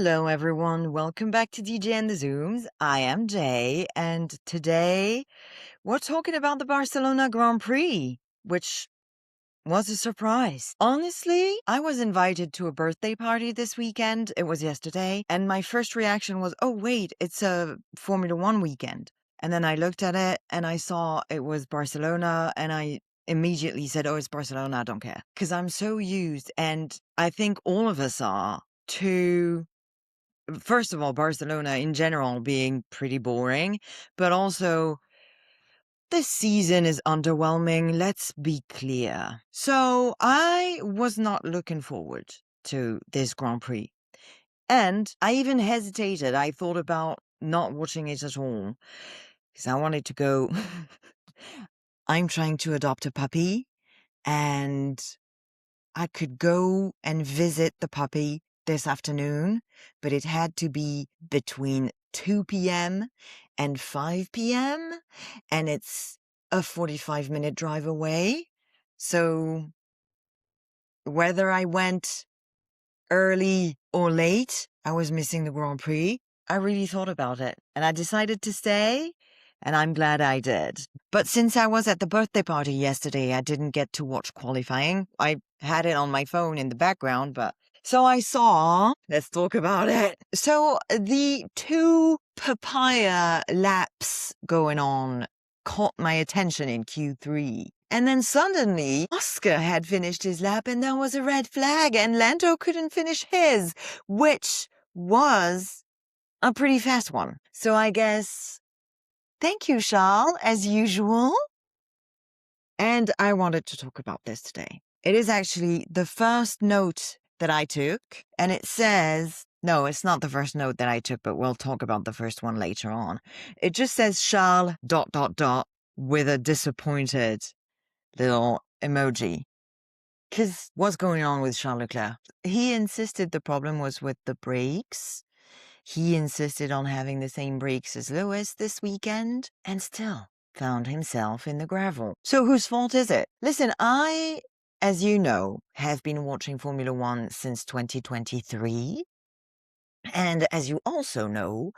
Hello, everyone. Welcome back to DJ and the Zooms. I am Jay, and today we're talking about the Barcelona Grand Prix, which was a surprise. Honestly, I was invited to a birthday party this weekend. It was yesterday, and my first reaction was, oh, wait, it's a Formula One weekend. And then I looked at it and I saw it was Barcelona, and I immediately said, oh, it's Barcelona, I don't care. Because I'm so used, and I think all of us are, to first of all, Barcelona in general being pretty boring, but also this season is underwhelming. Let's be clear. So I was not looking forward to this Grand Prix. And I even hesitated. I thought about not watching it at all because I wanted to go. I'm trying to adopt a puppy, and I could go and visit the puppy this afternoon, but it had to be between 2 p.m. and 5 p.m. and it's a 45-minute drive away. So whether I went early or late, I was missing the Grand Prix. I really thought about it, and I decided to stay, and I'm glad I did. But since I was at the birthday party yesterday, I didn't get to watch qualifying. I had it on my phone in the background, but so I saw, let's talk about it. So the two papaya laps going on caught my attention in Q3. And then suddenly, Oscar had finished his lap and there was a red flag and Lando couldn't finish his, which was a pretty fast one. So I guess, thank you, Charles, as usual. And I wanted to talk about this today. It is actually the first note that I took, and it says, no, it's not the first note that I took, but we'll talk about the first one later on. It just says Charles ... with a disappointed little emoji. Because what's going on with Charles Leclerc? He insisted the problem was with the brakes. He insisted on having the same brakes as Lewis this weekend, and still found himself in the gravel. So whose fault is it? Listen, I, as you know, have been watching Formula One since 2023. And as you also know,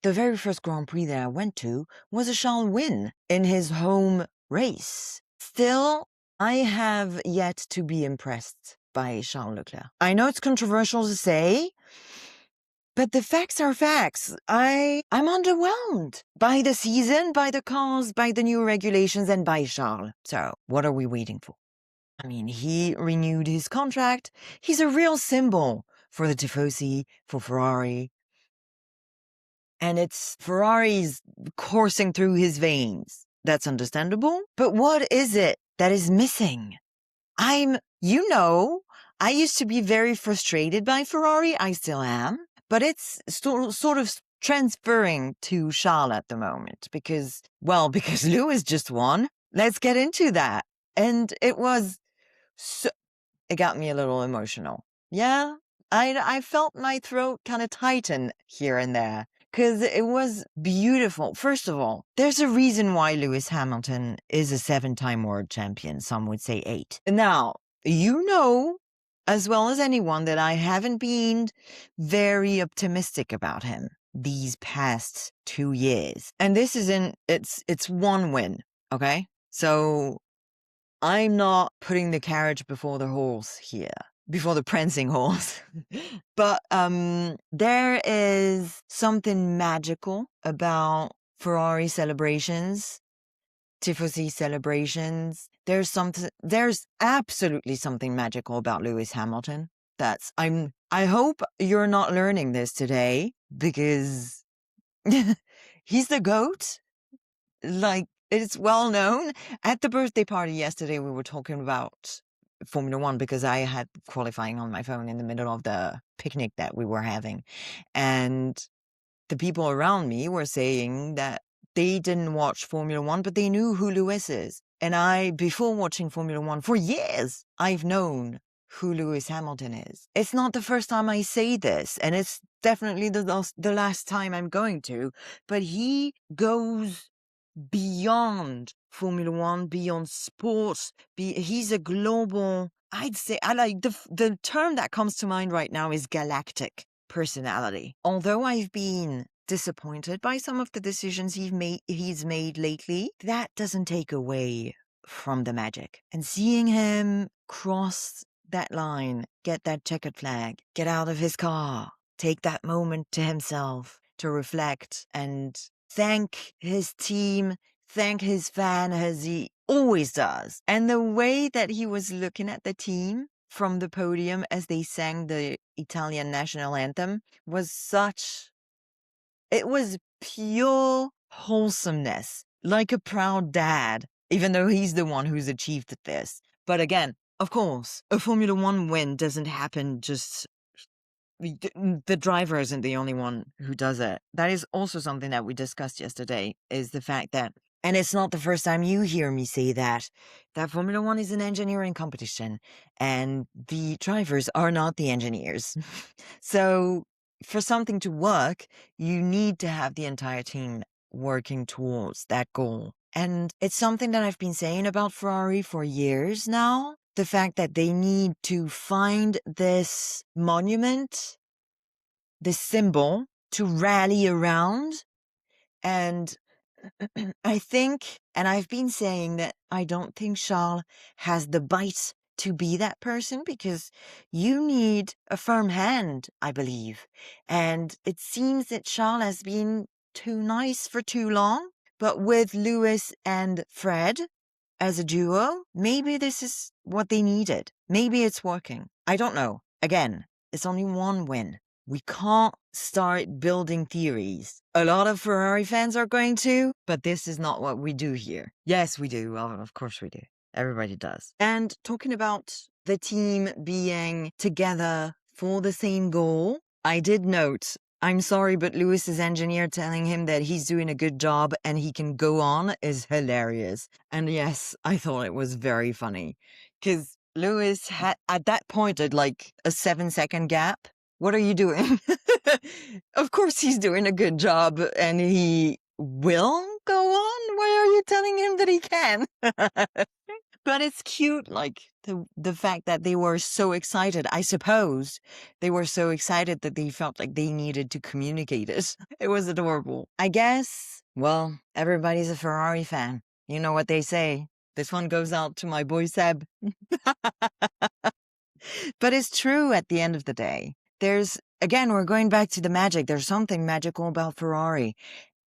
the very first Grand Prix that I went to was a Charles win in his home race. Still, I have yet to be impressed by Charles Leclerc. I know it's controversial to say, but the facts are facts. I'm underwhelmed by the season, by the cars, by the new regulations, and by Charles. So what are we waiting for? I mean, he renewed his contract. He's a real symbol for the Tifosi, for Ferrari. And it's Ferrari's coursing through his veins. That's understandable. But what is it that is missing? I used to be very frustrated by Ferrari. I still am. But it's sort of transferring to Charles at the moment because Lewis just won. Let's get into that. And it got me a little emotional. Yeah, I felt my throat kind of tighten here and there because it was beautiful. First of all, there's a reason why Lewis Hamilton is a 7-time world champion. Some would say 8. Now, you know as well as anyone that I haven't been very optimistic about him these past 2 years. And this isn't, it's one win, okay? So I'm not putting the carriage before the horse here, before the prancing horse. But there is something magical about Ferrari celebrations, Tifosi celebrations. There's absolutely something magical about Lewis Hamilton. I hope you're not learning this today because he's the GOAT. Like, it's well known. At the birthday party yesterday, we were talking about Formula One because I had qualifying on my phone in the middle of the picnic that we were having. And the people around me were saying that they didn't watch Formula One, but they knew who Lewis is. And before watching Formula One for years, I've known who Lewis Hamilton is. It's not the first time I say this, and it's definitely the last time I'm going to, but he goes beyond Formula One, beyond sports. He's a global, I'd say, I like the term that comes to mind right now is galactic personality. Although I've been disappointed by some of the decisions he's made lately, that doesn't take away from the magic. And seeing him cross that line, get that checkered flag, get out of his car, take that moment to himself to reflect and thank his team, thank his fan as he always does. And the way that he was looking at the team from the podium as they sang the Italian national anthem was it was pure wholesomeness, like a proud dad, even though he's the one who's achieved this. But again, of course, a Formula One win doesn't happen just... The driver isn't the only one who does it. That is also something that we discussed yesterday, is the fact that, and it's not the first time you hear me say that Formula One is an engineering competition and the drivers are not the engineers. So for something to work, you need to have the entire team working towards that goal. And it's something that I've been saying about Ferrari for years now. The fact that they need to find this monument, this symbol to rally around. And I think, and I've been saying that I don't think Charles has the bite to be that person, because you need a firm hand, I believe. And it seems that Charles has been too nice for too long. But with Lewis and Fred as a duo, maybe this is what they needed. Maybe it's working. I don't know. Again, it's only one win. We can't start building theories. A lot of Ferrari fans are going to, but this is not what we do here. Yes, we do. Well, of course we do. Everybody does. And talking about the team being together for the same goal, I did note, I'm sorry, but Lewis's engineer telling him that he's doing a good job and he can go on is hilarious. And yes, I thought it was very funny, because Lewis had, at that point, at like a 7-second gap. What are you doing? Of course he's doing a good job and he will go on. Why are you telling him that he can? But it's cute, like the fact that they were so excited. I suppose they were so excited that they felt like they needed to communicate it. It was adorable. I guess, well, everybody's a Ferrari fan. You know what they say. This one goes out to my boy Seb. But it's true at the end of the day. Again, we're going back to the magic. There's something magical about Ferrari.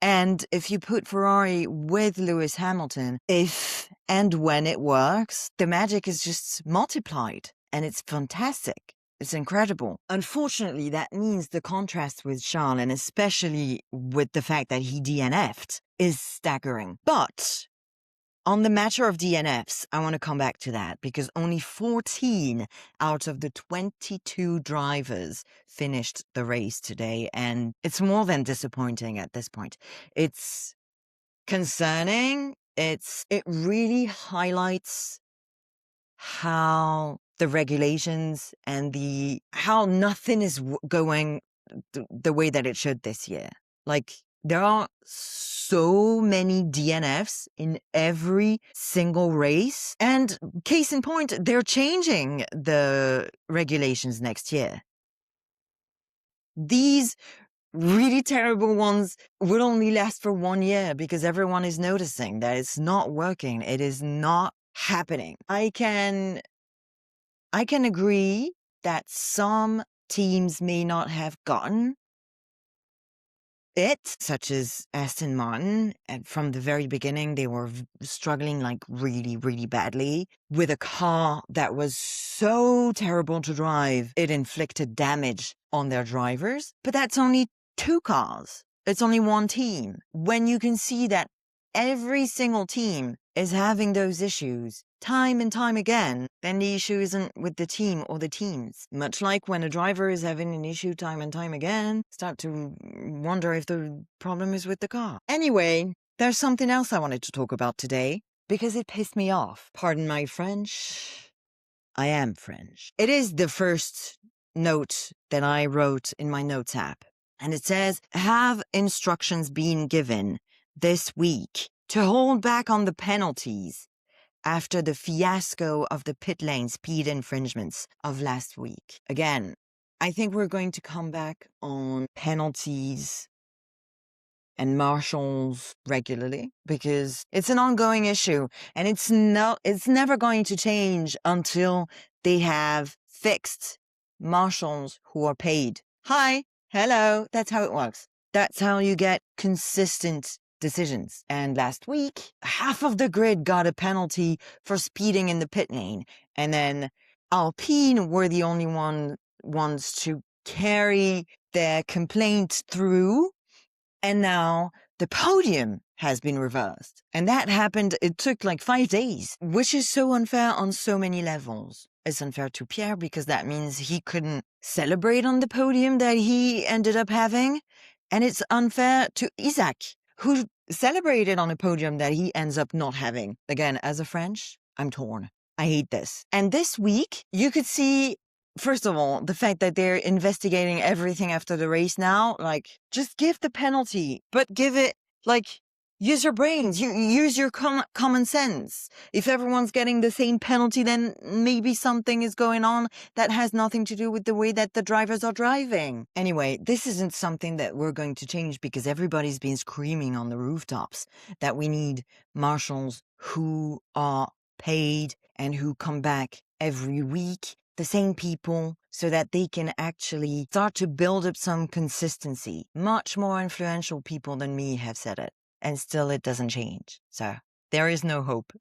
And if you put Ferrari with Lewis Hamilton, if and when it works, the magic is just multiplied. And it's fantastic. It's incredible. Unfortunately, that means the contrast with Charles, and especially with the fact that he DNF'd, is staggering. But on the matter of DNFs, I want to come back to that, because only 14 out of the 22 drivers finished the race today, and it's more than disappointing at this point. It's concerning. It really highlights how the regulations and how nothing is going the way that it should this year. Like, there are so many DNFs in every single race. And case in point, they're changing the regulations next year. These really terrible ones will only last for 1 year, because everyone is noticing that it's not working. It is not happening. I can agree that some teams may not have gotten it, such as Aston Martin. And from the very beginning, they were struggling like really, really badly with a car that was so terrible to drive. It inflicted damage on their drivers. But that's only 2 cars. It's only one team. When you can see that every single team is having those issues time and time again, then the issue isn't with the team or the teams. Much like when a driver is having an issue time and time again, start to wonder if the problem is with the car. Anyway, there's something else I wanted to talk about today, because it pissed me off. Pardon my French. I am French. It is the first note that I wrote in my notes app. And it says, have instructions been given this week to hold back on the penalties after the fiasco of the pit lane speed infringements of last week? Again, I think we're going to come back on penalties and marshals regularly because it's an ongoing issue and it's never going to change until they have fixed marshals who are paid. Hi, hello, that's how it works. That's how you get consistent decisions. And last week, half of the grid got a penalty for speeding in the pit lane. And then Alpine were the only ones to carry their complaint through. And now the podium has been reversed. And that happened, it took like 5 days, which is so unfair on so many levels. It's unfair to Pierre because that means he couldn't celebrate on the podium that he ended up having. And it's unfair to Isaac, who celebrated on a podium that he ends up not having. Again, as a French, I'm torn. I hate this. And this week, you could see, first of all, the fact that they're investigating everything after the race now, like, just give the penalty, but give it, like, use your brains, use your common sense. If everyone's getting the same penalty, then maybe something is going on that has nothing to do with the way that the drivers are driving. Anyway, this isn't something that we're going to change because everybody's been screaming on the rooftops that we need marshals who are paid and who come back every week, the same people, so that they can actually start to build up some consistency. Much more influential people than me have said it, and still it doesn't change. So there is no hope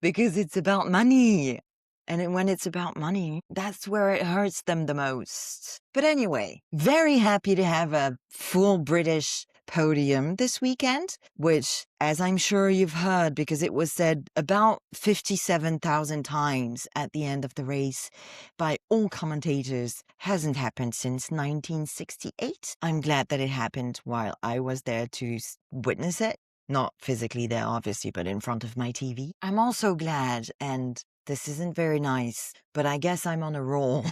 because it's about money. And when it's about money, that's where it hurts them the most. But anyway, very happy to have a full British podium this weekend, which, as I'm sure you've heard, because it was said about 57,000 times at the end of the race by all commentators, hasn't happened since 1968. I'm glad that it happened while I was there to witness it. Not physically there, obviously, but in front of my TV. I'm also glad, and this isn't very nice, but I guess I'm on a roll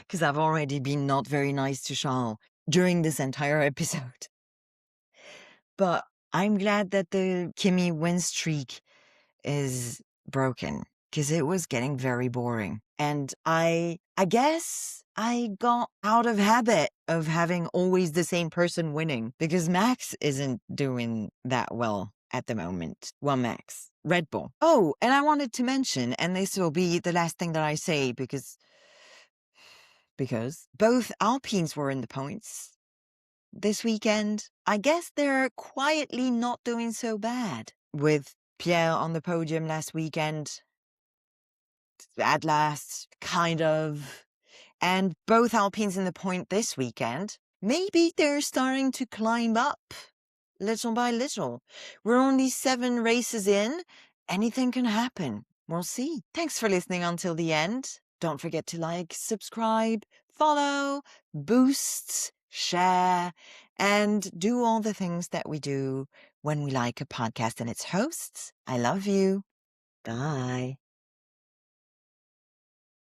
because I've already been not very nice to Charles during this entire episode. But I'm glad that the Kimi win streak is broken because it was getting very boring. And I guess I got out of habit of having always the same person winning because Max isn't doing that well at the moment. Well, Max, Red Bull. Oh, and I wanted to mention, and this will be the last thing that I say because both Alpines were in the points this weekend. I guess they're quietly not doing so bad. With Pierre on the podium last weekend, at last, kind of. And both Alpines in the point this weekend. Maybe they're starting to climb up little by little. We're only 7 races in. Anything can happen. We'll see. Thanks for listening until the end. Don't forget to like, subscribe, follow, boost, share, and do all the things that we do when we like a podcast and its hosts. I love you. Bye.